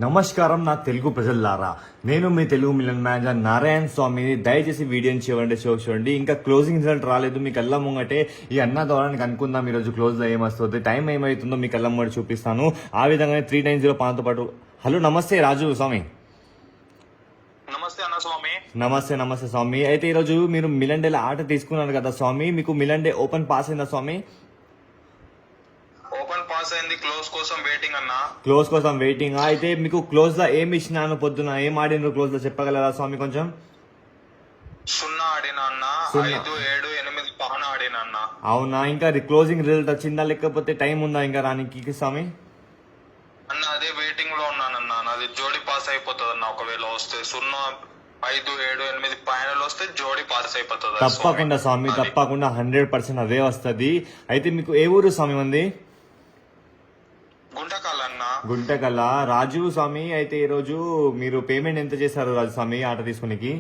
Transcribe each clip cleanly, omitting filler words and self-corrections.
నమస్కారం నా తెలుగు ప్రజలారా, నేను మీ తెలుగు మిలియన్ మేనేజర్ నారాయణ స్వామిని. దయచేసి వీడియోని చూడండి. ఇంకా క్లోజింగ్ రిజల్ట్ రాలేదు, మీ కళ్ళ ముంగటే ఈ అన్న ద్వారా అనుకుందాం ఈరోజు క్లోజ్లో ఏమొస్తుంది, టైం ఏమవుతుందో మీ కళ్ళ ముంగట చూపిస్తాను. ఆ విధంగానే 390 పానతో పాటు. హలో, నమస్తే రాజు స్వామి. నమస్తే అన్న స్వామి. నమస్తే స్వామి. అయితే ఈరోజు మీరు మిలన్ డే ఆట తీసుకున్నారు కదా స్వామి, మీకు మిలన్ డే ఓపెన్ పాస్ అయిందా స్వామి? ఓపెన్ పాస్ అయింది, క్లోజ్ కోసం వెయిటింగ్ అన్న. క్లోజ్ కోసం వెయిటింగ్. అయితే మీకు క్లోజ్ లో ఏమి ఇచ్చినాను, పొద్దున ఏం ఆడినారు క్లోజ్ లో చెప్పగలరా స్వామి కొంచెం? 0 ఆడినా అన్న, 5, 7, 8 పహన ఆడినా అన్న. అవునా, ఇంకా క్లోజింగ్ రిజల్ట్ వచ్చిందా లేకపోతే టైం ఉందా ఇంకా రానికి స్వామి? అన్న అదే వెయిటింగ్ లో ఉన్నానన్న, నాది జోడీ పాస్ అయిపోతుంది అన్న. ఒకవేళ వస్తే 0, 5, 7, 8 పైనలు వస్తే జోడీ పాస్ అయిపోతుంది. తప్పకుండా స్వామి, తప్పకుండా 100% అదే వస్తుంది. అయితే మీకు ఏ ఊరు స్వామి మంది? గుంటకల్ అన్న. గుంటకల్. రాజు స్వామి, అయితే ఈ రోజు మీరు పేమెంట్ ఎంత చేశారు రాజు స్వామి ఆట తీసుకునేకి?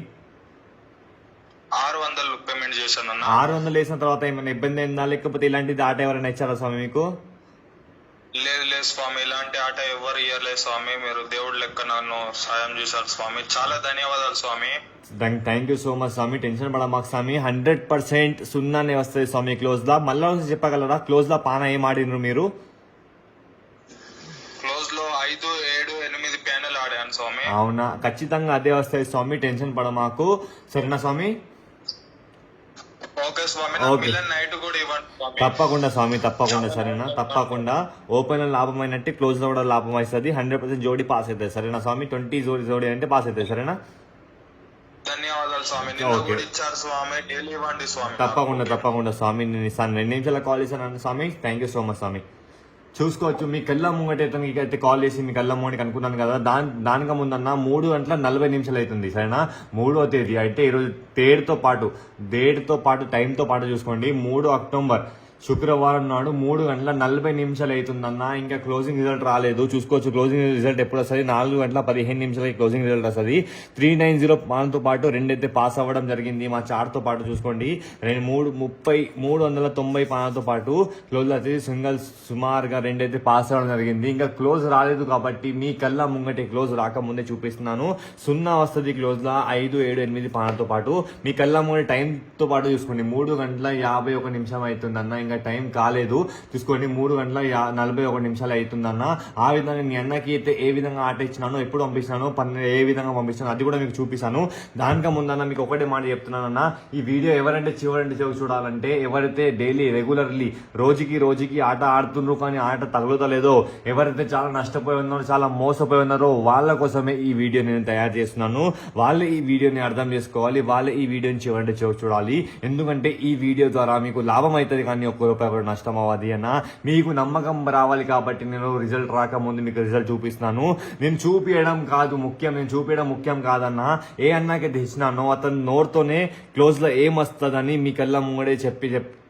600 పేమెంట్ చేశాను అన్న. 600 వేసిన తర్వాత ఏమైనా ఇబ్బంది అయిందా లేకపోతే ఇలాంటిది ఆట ఎవరైనా ఇచ్చారా స్వామి మీకు? లేదు స్వామి, ఇలాంటి ఆట ఎవరు ఇయ్యలేదు స్వామి. మీరు దేవుడు లెక్క నన్ను సాయం చేశారు స్వామి, చాలా ధన్యవాదాలు స్వామి. థ్యాంక్ యూ సో మచ్ స్వామి. టెన్షన్ పడమాకు స్వామి, 100% 0 వస్తుంది స్వామి క్లోజ్ లా. మళ్ళా చెప్పగలరా క్లోజ్ లా పాన ఏం ఆడినారు మీరు? క్లోజ్ లో 5, 7, 8 ప్యానెల్ ఆడాను స్వామి. అవునా, ఖచ్చితంగా అదే వస్తాయి స్వామి, టెన్షన్ పడమాకు. సరేనా స్వామి? ఓకే స్వామి, మిలన్ నైట్ కూడా ఇవ్వండి స్వామి. తప్పకుండా స్వామి, తప్పకుండా. సరేనా, తప్పకుండా. ఓపెన్ లాభం అయినట్టు క్లోజ్ లో కూడా లాభం అవుతుంది. 100% జోడీ పాస్ అవుతుంది. సరేనా స్వామి? 20 జోడీ అంటే పాస్ అవుతుంది. సరేనా? ధన్యవాదాలు స్వామి. నిన్న కూడా ఇచ్చారు స్వామి, డైలీ ఇవ్వండి స్వామి. తప్పకుండా స్వామి. నేను ఇస్తాను, 2 నిమిషాల కాల్ చేశాను స్వామి. థ్యాంక్ యూ సో మచ్ స్వామి. చూసుకోవచ్చు, మీ కళ్ళ ముంగటైతే కాల్ చేసి మీ కళ్ళ ముంగటికి అనుకున్నాను కదా, దానికి ముందన్న 3:40 అవుతుంది. సరేనా? 3వ తేదీ అంటే ఈరోజు డేట్తో పాటు టైంతో పాటు చూసుకోండి. 3 అక్టోబర్ శుక్రవారం నాడు 3:40 అవుతుందన్న. ఇంకా క్లోజింగ్ రిజల్ట్ రాలేదు, చూసుకోవచ్చు. క్లోజింగ్ రిజల్ట్ ఎప్పుడు వస్తుంది? 4:15 క్లోజింగ్ రిజల్ట్ వస్తుంది. 390 పాన్తో పాటు 2 అయితే పాస్ అవ్వడం జరిగింది. మా చార్ట్తో పాటు చూసుకోండి. 390 పాన్తో పాటు క్లోజ్ వచ్చేసి సింగల్ సుమారుగా 2 అయితే పాస్ అవ్వడం జరిగింది. ఇంకా క్లోజ్ రాలేదు కాబట్టి మీ కళ్ళ ముంగటి క్లోజ్ రాకముందే చూపిస్తున్నాను. 0 వస్తుంది క్లోజ్ లా. 5, 7, 8 పాన్తో పాటు మీ కళ్ళ ముంగటి టైంతో పాటు చూసుకోండి. 3:51 అవుతుందన్న. ఇంకా టైం కాలేదు, చూసుకోండి. 3:41 అవుతుందన్న. ఆ విధంగా మీ అన్నకి అయితే ఏ విధంగా ఆట ఇచ్చినానో, ఎప్పుడు పంపిస్తున్నాను, ఏ విధంగా పంపిస్తున్నాను అది కూడా మీకు చూపిస్తాను. దానిక ముందన్న మీకు ఒకటే మాట చెప్తున్నానన్న, ఈ వీడియో ఎవరంటే చివరంటే చూడాలంటే, ఎవరైతే డైలీ రెగ్యులర్లీ రోజుకి ఆట ఆడుతుండ్రు కానీ ఆట తగులుతలేదో, ఎవరైతే చాలా నష్టపోయి ఉన్నారో, చాలా మోసపోయి ఉన్నారో వాళ్ళ కోసమే ఈ వీడియో నేను తయారు చేస్తున్నాను. వాళ్ళు ఈ వీడియోని అర్థం చేసుకోవాలి, వాళ్ళు ఈ వీడియోని చివరంటే చూడాలి. ఎందుకంటే ఈ వీడియో ద్వారా మీకు లాభం అవుతుంది కానీ ₹1 కూడా నష్టం అవ్వదు అన్న. మీకు నమ్మకం రావాలి కాబట్టి నేను రిజల్ట్ రాకముందు మీకు రిజల్ట్ చూపిస్తున్నాను. నేను చూపించడం ముఖ్యం కాదన్న. ఏ అన్నకి తెచ్చినానో అతను నోరుతోనే క్లోజ్ లో ఏమొస్తుందని మీ కళ్ళ ముంగడే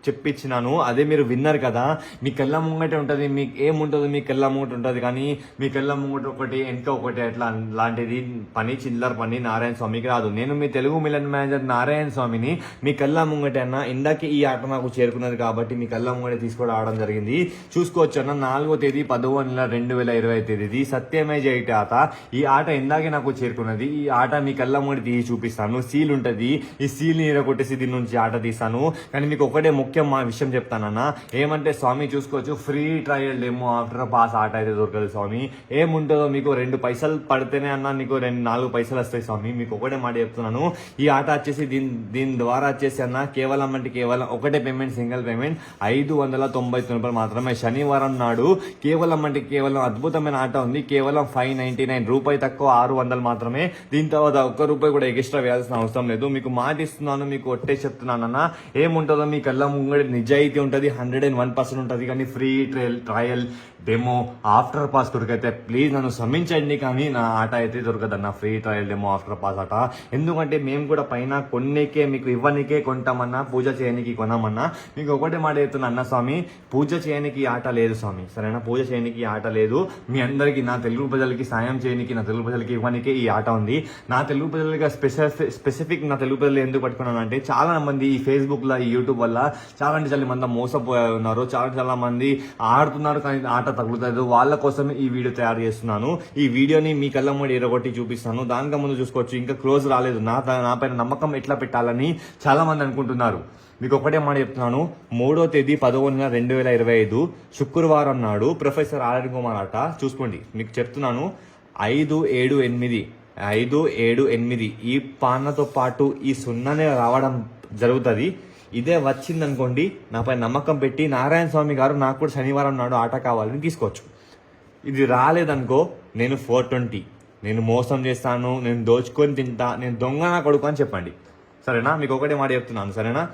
చెప్పించినాను. అదే మీరు విన్నారు కదా. మీ కళ్ళ ముంగటే ఉంటుంది, మీకు ఏముంటుందో మీ కళ్ళ ముంగట ఉంటుంది. కానీ మీ కళ్ళ ముంగట ఒకటి వెనక ఒకటి అట్లా లాంటిది పని, చిల్లర పని నారాయణ స్వామికి రాదు. నేను మీ తెలుగు మిలన్ మేనేజర్ నారాయణ స్వామిని. మీ కళ్ళ ముంగటే అన్న, ఇందాకే ఈ ఆట నాకు చేరుకున్నది కాబట్టి మీ కళ్ళ ముంగటే తీసుకొని ఆడడం జరిగింది. చూసుకోవచ్చు అన్న. 4వ తేదీ 10వ నెల 2020 సత్యమే జైట ఆట. ఈ ఆట ఇందాకే నాకు చేరుకున్నది. ఈ ఆట మీ కళ్ళ ముంగట తీసి చూపిస్తాను. సీల్ ఉంటుంది, ఈ సీల్ ని కొట్టేసి దీని నుంచి ఆట తీస్తాను. కానీ మీకు ఒకటే ముఖ్యం మా విషయం చెప్తానన్నా, ఏమంటే స్వామి చూసుకోవచ్చు, free trial demo after pass ఆట అయితే దొరకదు స్వామి. ఏముంటుందో మీకు 2 పైసలు పడితేనే అన్నా నీకు 4 పైసలు వస్తాయి స్వామి. మీకు ఒకటే మాట చెప్తున్నాను. ఈ ఆట వచ్చేసి దీని ద్వారా వచ్చేసి అన్న కేవలం ఒకటే పేమెంట్, సింగిల్ పేమెంట్ ₹599 మాత్రమే. శనివారం నాడు కేవలం అద్భుతమైన ఆట ఉంది. కేవలం ₹599 తక్కువ, 600 మాత్రమే. దీని తర్వాత ₹1 కూడా ఎక్స్ట్రా వేయాల్సిన అవసరం లేదు. మీకు మాట ఇస్తున్నాను, మీకు ఒట్టే చెప్తున్నానన్నా. ఏముంటుందో మీ కళ్ళ నిజాయితీ ఉంటుంది, 101% ఉంటుంది. కానీ free trial demo after pass కొరకైతే ప్లీజ్ నన్ను క్షమించండి, కానీ నా ఆట అయితే దొరకదన్న. Free trial demo after pass ఆట. ఎందుకంటే మేము కూడా పైన కొన్నికే మీకు ఇవ్వనికే కొంటామన్నా, పూజ చేయడానికి కొనమన్నా. మీకు ఒకటే మాట చెప్తున్నా అన్న స్వామి, పూజ చేయడానికి ఆట లేదు స్వామి. సరేనా? పూజ చేయడానికి ఆట లేదు. మీ అందరికి, నా తెలుగు ప్రజలకి సాయం చేయడానికి, నా తెలుగు ప్రజలకి ఇవ్వనికే ఈ ఆట ఉంది. నా తెలుగు ప్రజలకి స్పెసిఫిక్ నా తెలుగు ప్రజలు ఎందుకు పట్టుకున్నాను అంటే, చాలా మంది ఈ ఫేస్బుక్ లో, ఈ యూట్యూబ్ వల్ల చాలా అంటే చాలా మంది మోసపోయి ఉన్నారు, చాలా మంది ఆడుతున్నారు కానీ ఆట తగులుతుంది. వాళ్ళ కోసం ఈ వీడియో తయారు చేస్తున్నాను. ఈ వీడియోని మీ కళ్ళ ముందు ఎరగొట్టి చూపిస్తాను. దానికన్నా ముందు చూసుకోవచ్చు, ఇంకా క్లోజ్ రాలేదు. నా పైన నమ్మకం ఎట్లా పెట్టాలని చాలా మంది అనుకుంటున్నారు. మీకు ఒకటే మాట చెప్తున్నాను, 3వ తేదీ 10వ నెల 2025 శుక్రవారం నాడు ప్రొఫెసర్ ఆర్ఎన్ కుమార్ ఆట చూసుకోండి. మీకు చెప్తున్నాను 5-7-8 ఈ పాన్నతో పాటు ఈ సున్నానే రావడం జరుగుతుంది. ఇదే వచ్చిందనుకోండి, నాపై నమ్మకం పెట్టి నారాయణ స్వామి గారు నాకు కూడా శనివారం నాడు ఆట కావాలని తీసుకోవచ్చు. ఇది రాలేదనుకో, నేను 420, నేను మోసం చేస్తాను, నేను దోచుకొని తింటా, నేను దొంగ నా కొడుకు అని చెప్పండి. సరేనా? మీకు ఒకటే మాట చెప్తున్నాను, సరేనా?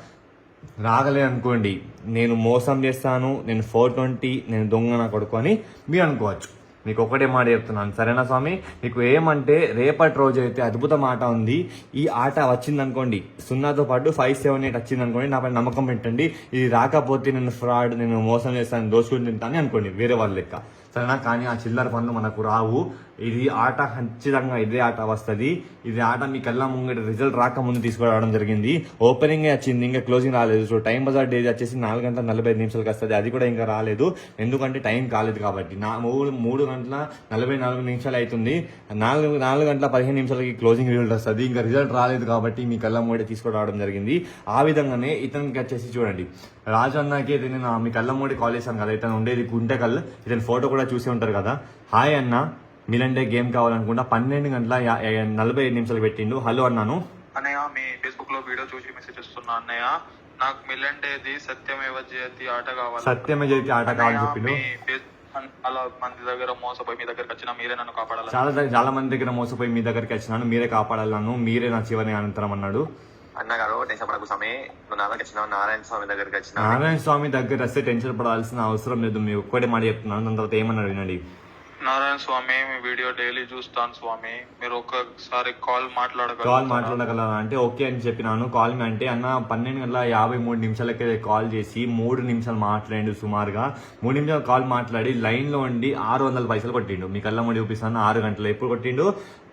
రాగలేదనుకోండి, నేను మోసం చేస్తాను, నేను 420, నేను దొంగ నా కొడుకు అని మీరు అనుకోవచ్చు. మీకు ఒకటే మాట చెప్తున్నాను, సరేనా స్వామి? మీకు ఏమంటే రేపటి రోజు అయితే అద్భుతం ఆట ఉంది. ఈ ఆట వచ్చిందనుకోండి, 0తో పాటు 5-7-8 వచ్చిందనుకోండి, నాపై నమ్మకం పెట్టండి. ఇది రాకపోతే నేను ఫ్రాడ్, నేను మోసం చేస్తాను, దోచుకుని తింటాను అనుకోండి, వేరే వాళ్ళ లెక్క. సరేనా? కానీ ఆ చిల్లర పనులు మనకు రావు. ఇది ఆట ఖచ్చితంగా ఇదే ఆట వస్తుంది. ఇది ఆట మీ కళ్ళ ముంగట రిజల్ట్ రాకముందు తీసుకురావడం జరిగింది. ఓపెనింగ్ వచ్చింది, ఇంకా క్లోజింగ్ రాలేదు. సో టైం బజార్ డేజ్ వచ్చేసి 4:45 వస్తుంది. అది కూడా ఇంకా రాలేదు, ఎందుకంటే టైం కాలేదు కాబట్టి. 3:44 అవుతుంది. 4:15 క్లోజింగ్ రిజల్ట్ వస్తుంది. ఇంకా రిజల్ట్ రాలేదు కాబట్టి మీ కళ్ళ ముంగట తీసుకురావడం జరిగింది. ఆ విధంగానే ఇతనికి వచ్చేసి చూడండి, రాజు అన్నకి అయితే నేను మీ కళ్ళ ముంగట కాల్ చేశాను కదా, ఇతను ఉండేది గుంటకల్. ఇతని ఫోటో కూడా చూసి ఉంటారు కదా. హాయ్ అన్న, మీలంటే గేమ్ కావాలనుకుంటా 12:45 పెట్టిండు. హలో అన్నాను. అన్నయ్య, మీ ఫేస్బుక్ లో వీడియో చూసి మెసేజ్ చేస్తున్నా అన్నయ్య. నాకు మిలండేది సత్యమేవ జయతి ఆట కావాలి. సత్యమే జయతి ఆట కావాలని చెప్పిండు. చాలా మంది దగ్గర మోసపోయి మీ దగ్గరికి వచ్చినా మీరే నన్ను కాపాడాలి. చాలా మంది దగ్గర మోసపోయి మీ దగ్గరికి వచ్చినాను, మీరే కాపాడాలను, మీరే నా చివరి అనంతరం అన్నాడు. అన్నగారు టెన్షన్ పడకు స్వామి, నువ్వు నా దగ్గర వచ్చిన నారాయణ స్వామి దగ్గరికి వచ్చిన. నారాయణ స్వామి దగ్గర వస్తే టెన్షన్ పడాల్సిన అవసరం లేదు. మీరు ఒక్కటే మాట చెప్తున్నాను, దాని తర్వాత ఏమన్నాడు వినండి. నారాయణ స్వామి, మీ వీడియో డైలీ చూస్తాను స్వామి, మీరు ఒక్కసారి కాల్ మాట్లాడగలరా అంటే ఓకే అని చెప్పినాను. కాల్ మీ అంటే అన్న 12:53 కాల్ చేసి 3 నిమిషాలు మాట్లాడి, సుమారుగా 3 నిమిషాలు కాల్ మాట్లాడి లైన్ లో ఉండి 600 పైసలు కొట్టిండు. మీ కళ్ళ ముందు చూపిస్తాను 6 గంటలు. ఎప్పుడు కొట్టిండు?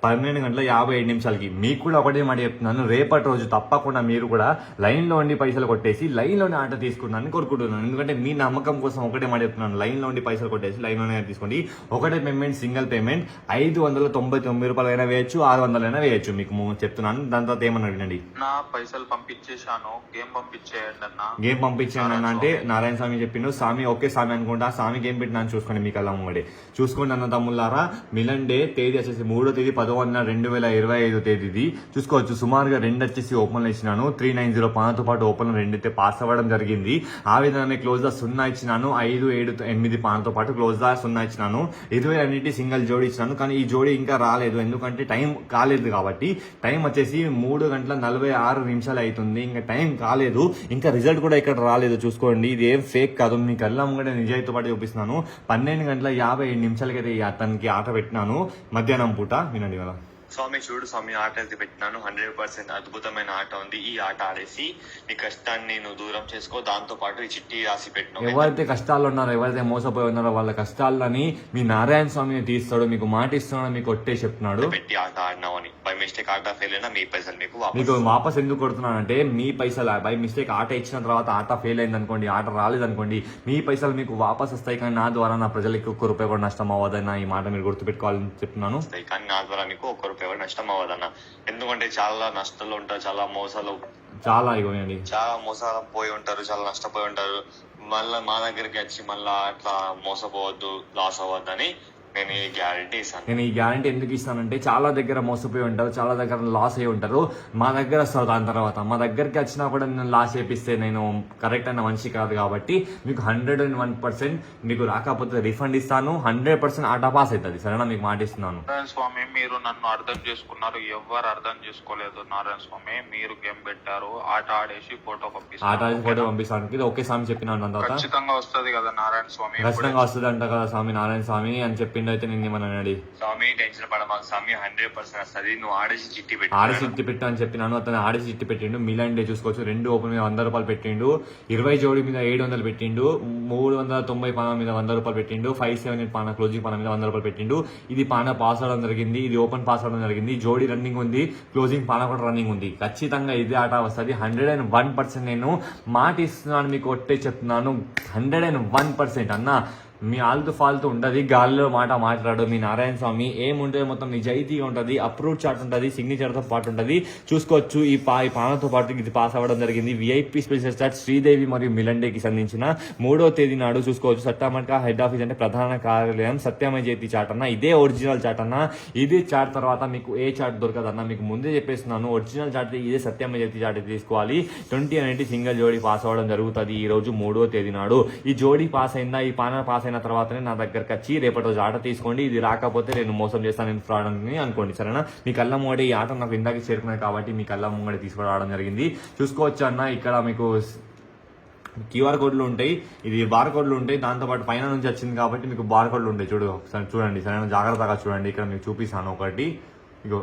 12:57 మీకు కూడా ఒకటే మాట చెప్తున్నాను, రేపటి రోజు తప్పకుండా మీరు కూడా లైన్ లో ఉండి పైసలు కొట్టేసి లైన్ లోనే ఆట తీసుకున్నాను కోరుకుంటున్నాను. ఎందుకంటే మీ నమ్మకం కోసం ఒకటే మాట చెప్తున్నాను, లైన్ లో ఉండి పైసలు కొట్టేసి లైన్ లోనే తీసుకోండి. ఒకటే పేమెంట్, సింగిల్ పేమెంట్. 599 రూపాయలు అయినా వేయచ్చు, 600 అయినా వేయచ్చు. మీకు చెప్తున్నాను. దాని తర్వాత ఏమన్నా వినండి. నా పైసలు పంపించేశాను, గేమ్ పంపించేయండి అన్న. గేమ్ పంపించాను అన్న అంటే నారాయణ స్వామి చెప్పిండు. స్వామి ఓకే స్వామి అనుకుంటా, స్వామి గేమ్ పెట్టినా చూసుకోండి. మీ కళ్ళ ముంగడే చూసుకోండి అన్న తమ్ముళ్ళారా. మిలన్ డే తేదీ వచ్చేసి 3వ తేదీ 10వ నెల 2025 తేదీది చూసుకోవచ్చు. సుమారుగా 2 వచ్చేసి ఓపెన్ ఇచ్చినాను. 390 పానతో పాటు ఓపెన్ 2 అయితే పాస్ అవ్వడం జరిగింది. ఆ విధంగానే క్లోజ్ దా 0 ఇచ్చినాను. 5-7-8 పానతో పాటు క్లోజ్ దా 0 ఇచ్చినాను. 20 సింగిల్ జోడి ఇచ్చినాను. కానీ ఈ జోడి ఇంకా రాలేదు, ఎందుకంటే టైం కాలేదు కాబట్టి. టైం వచ్చేసి 3:46 అవుతుంది, ఇంకా టైం కాలేదు, ఇంకా రిజల్ట్ కూడా ఇక్కడ రాలేదు. చూసుకోండి, ఇది ఏం ఫేక్ కాదు, మీ కళ్ళ ముంగడే నిజాయితీతో పాటు చూపిస్తున్నాను. 12:57 అయితే అతనికి ఆట పెట్టినాను మధ్యాహ్నం పూట. వినండి కదా. స్వామి చూడు స్వామి, ఆట అయితే పెట్టినాను. 100% అద్భుతమైన ఆట ఉంది. ఈ ఆట ఆడేసి నీ కష్టాన్ని నువ్వు దూరం చేసుకో. దాంతో పాటు ఈ చిట్టి రాసి పెట్టినావు. ఎవరైతే కష్టాల్లో ఉన్నారో, ఎవరైతే మోసపోయి ఉన్నారో వాళ్ళ కష్టాలని మీ నారాయణ స్వామిని తీస్తాడు. మీకు మాట ఇస్తున్నాడు, మీకు కొట్టే చెప్తున్నాడు. పెట్టి ఆట ఆడినావు అని బై మిస్టేక్ ఆట ఫెయిల్ అయినా మీ పైసలు మీకు వాపస్ ఎందుకు కొడుతున్నానంటే, మీ పైసలు బై మిస్టేక్ ఆట ఇచ్చిన తర్వాత ఆట ఫెయిల్ అయింది అనుకోండి, ఆట రాలేదనుకోండి, మీ పైసలు మీకు వాపస్ వస్తాయి. కానీ నా ద్వారా నా ప్రజలకి ₹1 కూడా నష్టం అవ్వదన్న ఈ మాట మీరు గుర్తుపెట్టుకోవాలని చెప్తున్నాను. కానీ నా ద్వారా మీకు ₹1 నష్టం అవ్వదన్న. ఎందుకంటే చాలా నష్టాలు ఉంటారు, చాలా మోసాలు, చాలా ఇవ్వండి, చాలా మోసాలు పోయి ఉంటారు, చాలా నష్టపోయి ఉంటారు. మళ్ళా మా దగ్గరికి వచ్చి మళ్ళా అట్లా మోసపోవద్దు, లాస్ అవ్వద్దని నేను ఈ గ్యారంటీ ఇస్తాను. నేను ఈ గ్యారంటీ ఎందుకు ఇస్తానంటే, చాలా దగ్గర మోసపోయి ఉంటారు, చాలా దగ్గర లాస్ అయి ఉంటారు. మా దగ్గర వస్తారు, దాని తర్వాత మా దగ్గరికి వచ్చినా కూడా నేను లాస్ చేపిస్తే నేను కరెక్ట్ అయిన మనిషి కాదు. కాబట్టి మీకు 101% మీకు రాకపోతే రిఫండ్ ఇస్తాను. 100% ఆట పాస్ అవుతుంది. సరేనా? మీకు మాట ఇస్తున్నాను. నారాయణ స్వామి, మీరు నన్ను అర్థం చేసుకున్నారు, ఎవరు అర్థం చేసుకోలేదు. నారాయణ స్వామి, మీరు గేమ్ పెట్టారు, ఆట ఆడేసి ఫోటో పంపిస్తాను. ఇది ఓకే స్వామి చెప్పినాను. దాని తర్వాత ఖచ్చితంగా వస్తుంది కదా నారాయణ స్వామి, ఖచ్చితంగా వస్తుంది అంట కదా స్వామి నారాయణ స్వామి అని చెప్పి చెప్పిండు. అయితే నేను ఏమన్నా అన్నాడు, స్వామి టెన్షన్ పడ మాకు స్వామి 100% వస్తుంది, నువ్వు ఆడేసి చిట్టి పెట్టి ఆడేసి చిట్టి పెట్టు అని చెప్పినాను. అతను ఆడేసి చిట్టి పెట్టిండు. మిలాన్ డే చూసుకోవచ్చు, 2 ఓపెన్ మీద 100 రూపాయలు పెట్టిండు, 20 జోడి మీద 700 పెట్టిండు, 390 పాన మీద 100 రూపాయలు పెట్టిండు, 578 పాన క్లోజింగ్ పాన మీద 100 రూపాయలు పెట్టిండు. ఇది పాన పాస్ అవడం జరిగింది, ఇది ఓపెన్ పాస్ అవడం జరిగింది. జోడి రన్నింగ్ ఉంది, క్లోజింగ్ పాన కూడా రన్నింగ్ ఉంది. ఖచ్చితంగా ఇదే ఆట వస్తుంది. 101% నేను మాట ఇస్తున్నాను, మీకు ఒట్టే చెప్తున్నాను. 101% అన్న. మీ ఆల్తు ఫాల్తు ఉండదు, గాలిలో మాట మాట్లాడు. మీ నారాయణ స్వామి ఏముంటుంది, మొత్తం నిజాయితీగా ఉంటుంది. అప్రూవ్ చార్ట్ ఉంటుంది, సిగ్నేచర్తో పాటు ఉంటుంది. చూసుకోవచ్చు. ఈ పానతో పాటు ఇది పాస్ అవ్వడం జరిగింది. విఐపి స్పెషల్ చార్ట్ శ్రీదేవి మరియు మిలన్ డేకి సంబంధించిన 3వ తేదీ నాడు చూసుకోవచ్చు. సట్టామట్క హెడ్ ఆఫీస్ అంటే ప్రధాన కార్యాలయం సత్యమయ జ్యోతి చార్ట్ అన్న. ఇదే ఒరిజినల్ చార్ట్ అన్న. ఇది చార్ట్ తర్వాత మీకు ఏ చార్ట్ దొరకదన్న, మీకు ముందే చెప్పేస్తున్నాను. ఒరిజినల్ చార్ట్ ఇదే సత్యమయ జ్యోతి చార్ట్ తీసుకోవాలి. 20 అనేది సింగిల్ జోడీ పాస్ అవ్వడం జరుగుతుంది ఈ రోజు 3వ తేదీ నాడు. ఈ జోడీ పాస్ అయిందా, ఈ పాన పాస్ అయిన తర్వాతనే నా దగ్గరకు వచ్చి రేపటి రోజు ఆట తీసుకోండి. ఇది రాకపోతే నేను మోసం చేస్తాను, నేను ఫ్రాడ్ అని అనుకోండి, సరేనా. మీ కళ్ళ ముంగడి ఈ ఆట నాకు ఇందాక చేరుకున్నాయి కాబట్టి మీ కళ్ళ ముంగడి తీసుకురావడం జరిగింది. చూసుకోవచ్చు అన్న. ఇక్కడ మీకు QR కోడ్లు ఉంటాయి, ఇది బార్ కోడ్లు ఉంటాయి. దాంతోపాటు పైన నుంచి వచ్చింది కాబట్టి మీకు బార్ కోడ్లు ఉంటాయి. చూడండి సరైన జాగ్రత్తగా చూడండి. ఇక్కడ మీకు చూపిస్తాను ఒకటి. ఇగో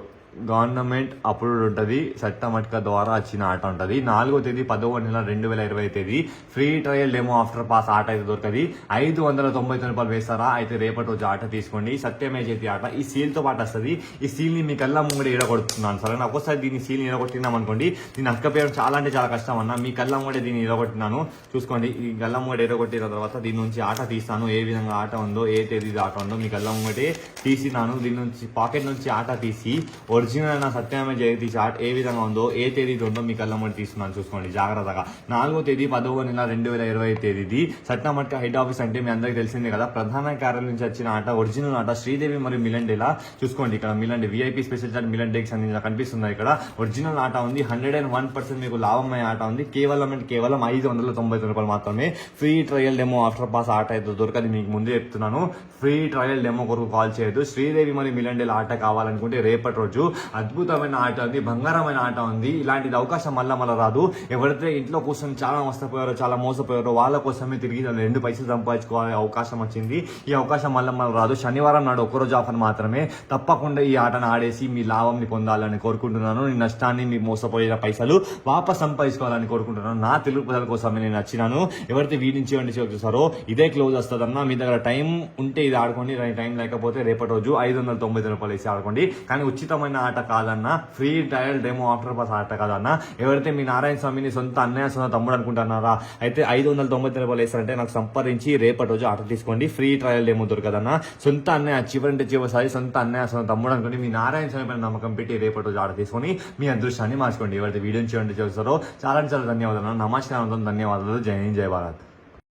గవర్నమెంట్ అప్రూవ్డ్ ఉంటుంది, చట్టమట్క ద్వారా వచ్చిన ఆట ఉంటుంది. 4వ తేదీ 10వ నెల 2020 తేదీ free trial demo after pass ఆట అయితే దొరకది. 599 రూపాయలు వేస్తారా, అయితే రేపటి రోజు ఆట తీసుకోండి. సత్యమే చేతి ఆట. ఈ సీల్ తో పాటు వస్తుంది. ఈ సీల్ ని మీ కళ్ళ ముంగడి ఇరగొడుతున్నాను, సరే. ఒక్కోసారి దీన్ని సీల్ ఇరగొట్టినాం అనుకోండి, దీన్ని అక్కపేయడం చాలా అంటే చాలా కష్టం అన్న. మీ కళ్ళ ముంగడి దీన్ని ఇరగొట్టినాను, చూసుకోండి. ఈ కళ్ళ ముంగడి ఇరగొట్టిన తర్వాత దీని నుంచి ఆట తీస్తాను. ఏ విధంగా ఆట ఉందో, ఏ తేదీ ఆట ఉందో మీ కళ్ళ ముంగడి తీసినాను. దీని నుంచి పాకెట్ నుంచి ఆట తీసి ఒరిజినల్ అయిన సత్యమే జయతి చార్ట్ ఏ విధంగా ఉందో, ఏ తేదీ ఉందో మీ కళ్ళ ముందు తీస్తున్నాను, చూసుకోండి జాగ్రత్తగా. 4వ తేదీ 10వ నెల 2020 తేదీది సట్టామట్క హెడ్ ఆఫీస్ అంటే మీ అందరికి తెలిసిందే కదా. ప్రధాన కార్యాలయం నుంచి వచ్చిన ఆట, ఒరిజినల్ ఆట శ్రీదేవి మరియు మిలన్ డేలా. చూసుకోండి ఇక్కడ melon day VIP special chart melon డేకి సంబంధించిన కనిపిస్తుంది. ఇక్కడ ఒరిజినల్ ఆట ఉంది. 101% మీకు లాభమయ్యే ఆట ఉంది. కేవలం 599 రూపాయలు మాత్రమే. Free trial demo after pass ఆట అయితే దొరకదు, మీకు ముందే చెప్తున్నాను. ఫ్రీ ట్రయల్ డెమో కొరకు కాల్ చేయొద్దు. శ్రీదేవి మరియు మిలన్ డేల ఆట కావాలనుకుంటే రేపటి రోజు అద్భుతమైన ఆట ఉంది, బంగారమైన ఆట ఉంది. ఇలాంటిది అవకాశం మళ్ళా రాదు. ఎవరైతే ఇంట్లో కూర్చొని చాలా మోసపోయారో, చాలా మోసపోయారో వాళ్ళ కోసమే తిరిగి 2 పైసలు సంపాదించుకోవాలనే అవకాశం వచ్చింది. ఈ అవకాశం మళ్ళీ రాదు. శనివారం నాడు ఒక్కరోజు ఆఫర్ మాత్రమే. తప్పకుండా ఈ ఆటను ఆడేసి మీ లాభంని పొందాలని కోరుకుంటున్నాను. నీ నష్టాన్ని, మీ మోసపోయిన పైసలు వాపస్ సంపాదించుకోవాలని కోరుకుంటున్నాను. నా తెలుగు ప్రజల కోసమే నేను వచ్చినాను. ఎవరైతే వీడి నుంచి చూసారో ఇదే క్లోజ్ వస్తుందన్న. మీ దగ్గర టైం ఉంటే ఇది ఆడుకోండి, టైం లేకపోతే రేపటి రోజు 599 రూపాయలు వేసి ఆడుకోండి. కానీ ఉచితమైన ఆట కాదన్న, free trial demo after pass ఆట కాదన్న. ఎవరైతే మీ నారాయణ స్వామిని సొంత అన్నయ్య, సొంత తమ్ముడు అనుకుంటున్నారా, అయితే 599 రూపాయలు వేస్తారంటే నాకు సంప్రదించి రేపటి రోజు ఆట తీసుకోండి. ఫ్రీ ట్రయల్ డెమో దొరకదన్న. సొంత అన్నయ్య చివరంటే చివరిసారి సొంత అన్నయ్య, సొంత తమ్ముడు అనుకోండి. మీ నారాయణ స్వామి పైన నమ్మకం పెట్టి రేపటి రోజు ఆట తీసుకొని మీ అదృష్టాన్ని మార్చుకోండి. ఎవరైతే వీడియోని చూసారో చాలా చాలా ధన్యవాదాలు. నమస్కారం, ధన్యవాదాలు. జై హింద్, జై భారత్.